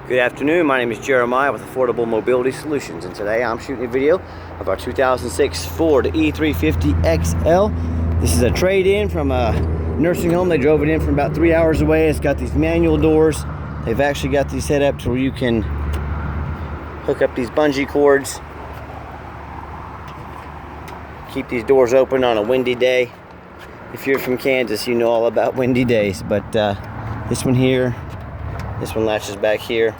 Good afternoon, my name is Jeremiah with Affordable Mobility Solutions, and today I'm shooting a video of our 2006 Ford E-350 XL. This is a trade-in from a nursing home. They drove it in from about 3 hours away. It's got these manual doors. They've actually got these set up to where you can hook up these bungee cords. Keep these doors open on a windy day. If you're from Kansas, you know all about windy days, but this one here, this one latches back here.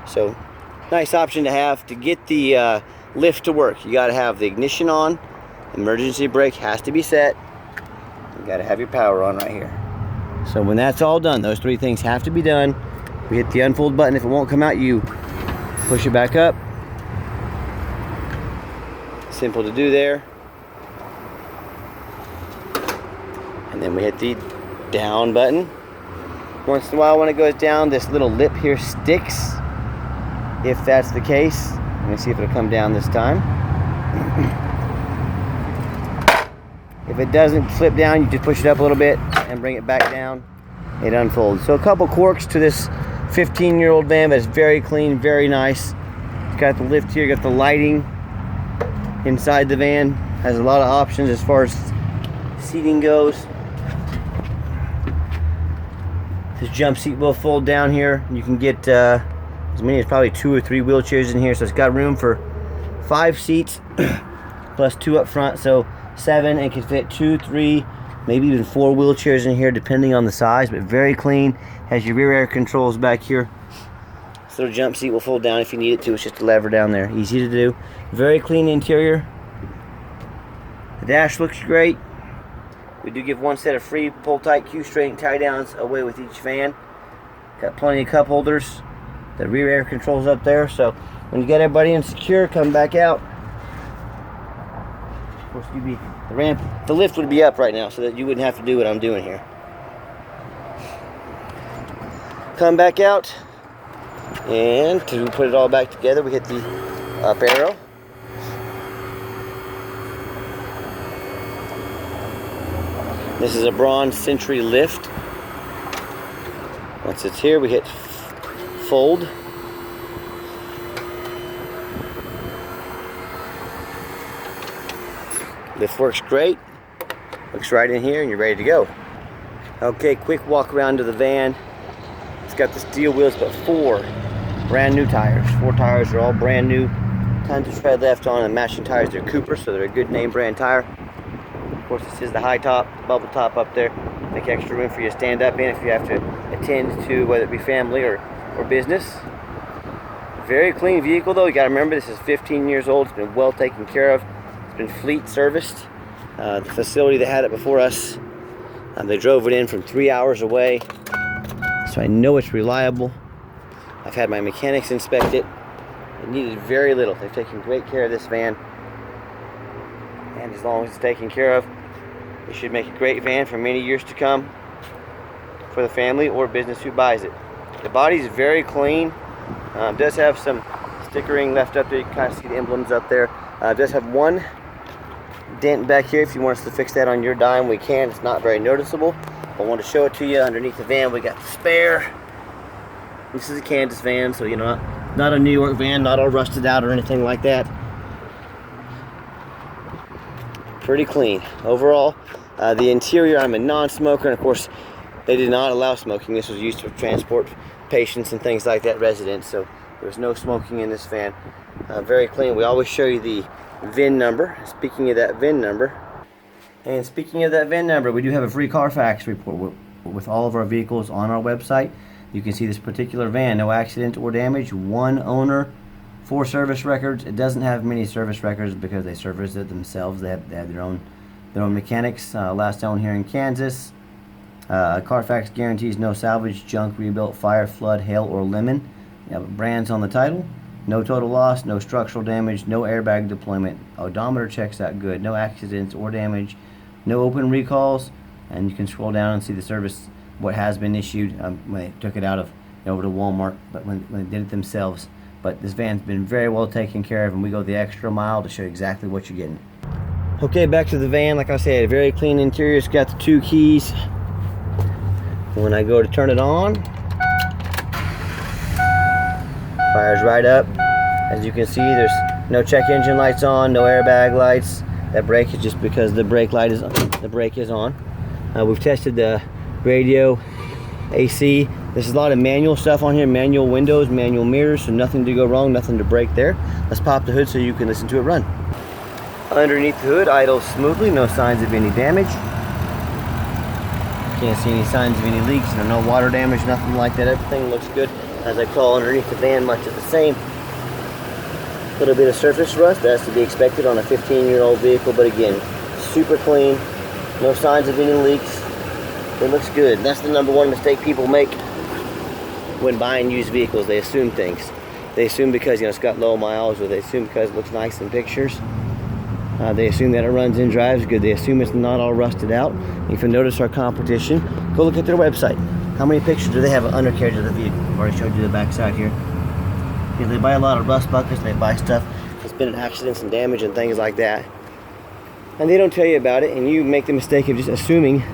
So nice option to have to get the lift to work. You got to have the ignition on, emergency brake has to be set, you got to have your power on right here. So when that's all done, those three things have to be done. We hit the unfold button. If it won't come out, you push it back up. Simple to do there. And then we hit the down button. Once in a while when it goes down, this little lip here sticks. If that's the case, let me see if it'll come down this time. If it doesn't flip down, you just push it up a little bit and bring it back down. It unfolds. So a couple quirks to this 15-year-old van, but it's very clean, very nice. It's got the lift here, got the lighting inside the van. Has a lot of options as far as seating goes. This jump seat will fold down here. You can get as many as probably 2 or 3 wheelchairs in here, so it's got room for 5 seats plus 2 up front, so 7, and can fit 2, 3, maybe even 4 wheelchairs in here depending on the size, but very clean. Has your rear air controls back here. This little jump seat will fold down if you need it to. It's just a lever down there, easy to do. Very clean interior. The dash looks great. We do give one set of free pull-tight Q-string tie-downs away with each van. Got plenty of cup holders. The rear air controls up there, so when you get everybody in secure, come back out. Of course, the lift would be up right now, so that you wouldn't have to do what I'm doing here. Come back out, and to put it all back together, we hit the up arrow. This is a bronze Century lift. Once it's here, we hit fold. Lift works great. Looks right in here and you're ready to go. Okay, quick walk around to the van. It's got the steel wheels, but 4 brand new tires. 4 tires are all brand new. Tons of tread left on, and matching tires. They're Cooper, so they're a good name brand tire. Of course, this is the high top, bubble top up there. Make extra room for you to stand up in if you have to attend to whether it be family or business. Very clean vehicle though. You got to remember, this is 15 years old. It's been well taken care of. It's been fleet serviced. The facility that had it before us, they drove it in from 3 hours away, so I know it's reliable. I've had my mechanics inspect it. It needed very little. They've taken great care of this van, and as long as it's taken care of, it should make a great van for many years to come for the family or business who buys it. The body is very clean. Does have some stickering left up there. You can kind of see the emblems up there. Does have one dent back here. If you want us to fix that on your dime, we can. It's not very noticeable. I want to show it to you. Underneath the van, we got the spare. This is a Kansas van, so you know, not a New York van, not all rusted out or anything like that. Pretty clean overall. The interior, I'm a non-smoker, and of course they did not allow smoking. This was used to transport patients and things like that, residents, so there was no smoking in this van. Very clean. We always show you the VIN number. Speaking of that VIN number, we do have a free Carfax report with all of our vehicles on our website. You can see this particular van, no accident or damage, 1 owner, 4 service records. It doesn't have many service records because they service it themselves. They have their own mechanics. Last owned here in Kansas. Carfax guarantees no salvage, junk, rebuilt, fire, flood, hail, or lemon. You have brands on the title. No total loss, no structural damage, no airbag deployment. Odometer checks out good. No accidents or damage. No open recalls. And you can scroll down and see the service, what has been issued when they took it out of over to Walmart, but when they did it themselves. But this van's been very well taken care of, and we go the extra mile to show you exactly what you're getting. Okay, back to the van. Like I said, very clean interior. It's got the 2 keys. When I go to turn it on, Fires right up. As you can see, there's no check engine lights on, no airbag lights. That brake is just because the brake light is on. The brake is on. We've tested the radio, AC. There's a lot of manual stuff on here, manual windows, manual mirrors, so nothing to go wrong, nothing to break there. Let's pop the hood so you can listen to it run. Underneath the hood, idles smoothly, no signs of any damage. Can't see any signs of any leaks, no water damage, nothing like that. Everything looks good. As I crawl underneath the van, much of the same. A little bit of surface rust, that's to be expected on a 15-year-old vehicle, but again, super clean, no signs of any leaks. It looks good. That's the number one mistake people make when buying used vehicles. They assume things. They assume because it's got low miles, or they assume because it looks nice in pictures. They assume that it runs and drives good. They assume it's not all rusted out. If you notice our competition, go look at their website. How many pictures do they have of undercarriage of the vehicle? I've already showed you the back side here. Yeah, they buy a lot of rust buckets. They buy stuff that's been in accidents and damage and things like that. And they don't tell you about it, and you make the mistake of just assuming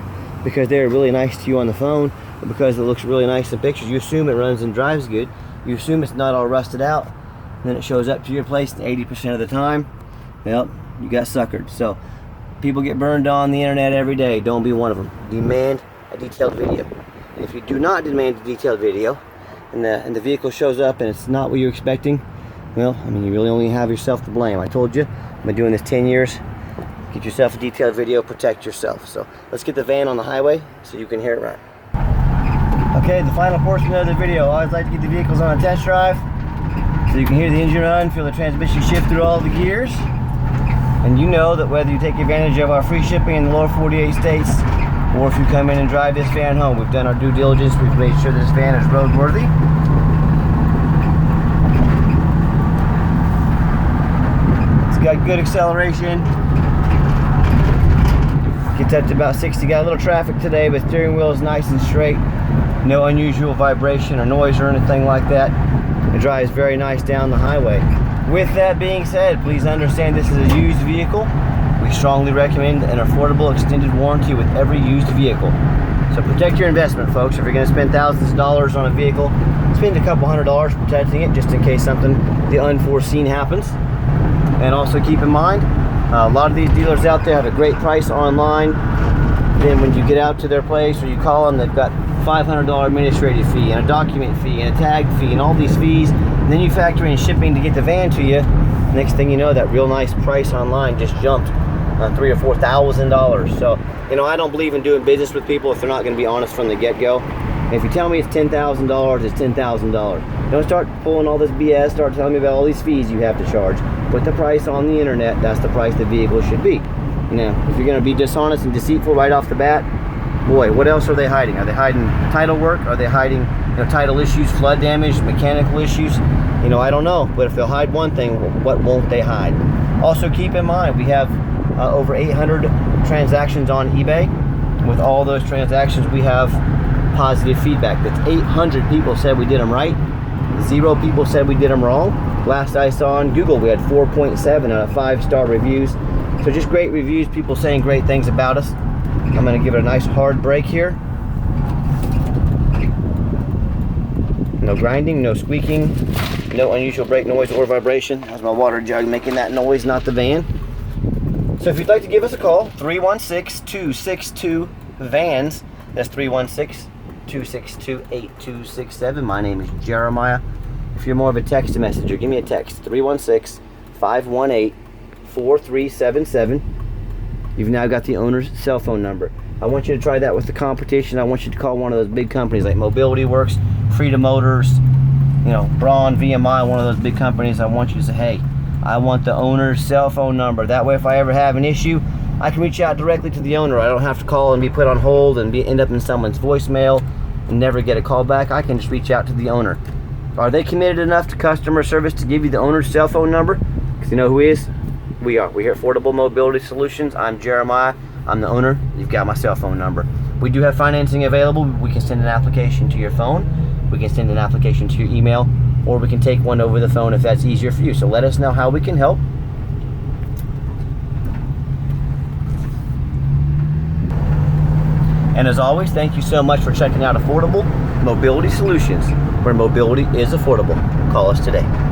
because they're really nice to you on the phone, or because it looks really nice in pictures, you assume it runs and drives good. You assume it's not all rusted out. And then it shows up to your place 80% of the time. Well, you got suckered. So people get burned on the internet every day. Don't be one of them. Demand a detailed video. And if you do not demand a detailed video, and the vehicle shows up and it's not what you're expecting, well, I mean, you really only have yourself to blame. I told you, I've been doing this 10 years. Get yourself a detailed video, protect yourself. So let's get the van on the highway so you can hear it run. Okay, the final portion of the video. I always like to get the vehicles on a test drive so you can hear the engine run, feel the transmission shift through all the gears. And you know that whether you take advantage of our free shipping in the lower 48 states, or if you come in and drive this van home, we've done our due diligence. We've made sure this van is roadworthy. It's got good acceleration. Gets up to about 60. Got a little traffic today, but steering wheel is nice and straight. No unusual vibration or noise or anything like that. It drives very nice down the highway. With that being said, please understand this is a used vehicle. We strongly recommend an affordable extended warranty with every used vehicle. So protect your investment, folks. If you're going to spend thousands of dollars on a vehicle, spend a couple $100 protecting it just in case something the unforeseen happens. And also keep in mind, a lot of these dealers out there have a great price online. Then when you get out to their place or you call them, they've got $500 administrative fee and a document fee and a tag fee and all these fees. And then you factor in shipping to get the van to you. Next thing you know, that real nice price online just jumped $3,000 or $4,000. So, I don't believe in doing business with people if they're not going to be honest from the get-go. If you tell me it's $10,000, it's $10,000. Don't start pulling all this BS. Start telling me about all these fees you have to charge. Put the price on the internet. That's the price the vehicle should be. If you're going to be dishonest and deceitful right off the bat, boy, what else are they hiding? Are they hiding title work? Are they hiding title issues, flood damage, mechanical issues? I don't know. But if they'll hide one thing, what won't they hide? Also, keep in mind, we have over 800 transactions on eBay. With all those transactions, we have positive feedback. That's 800 people said we did them right. 0 people said we did them wrong. Last I saw on Google, we had 4.7 out of 5-star reviews. So just great reviews, people saying great things about us. I'm going to give it a nice hard brake here. No grinding, no squeaking, no unusual brake noise or vibration. That's my water jug making that noise, not the van. So if you'd like to give us a call, 316-262-VANS. That's 316-262-8267. My name is Jeremiah. If you're more of a text messenger, give me a text, 316-518-4377. You've now got the owner's cell phone number. I want you to try that with the competition. I want you to call one of those big companies like Mobility Works, Freedom Motors, Braun, VMI, one of those big companies. I want you to say, hey, I want the owner's cell phone number. That way, if I ever have an issue, I can reach out directly to the owner. I don't have to call and be put on hold and end up in someone's voicemail and never get a call back. I can just reach out to the owner. Are they committed enough to customer service to give you the owner's cell phone number? Because you know who he is? We are. We're here at Affordable Mobility Solutions. I'm Jeremiah. I'm the owner. You've got my cell phone number. We do have financing available. We can send an application to your phone. We can send an application to your email, or we can take one over the phone if that's easier for you. So let us know how we can help. And as always, thank you so much for checking out Affordable. Mobility Solutions, where mobility is affordable. Call us today.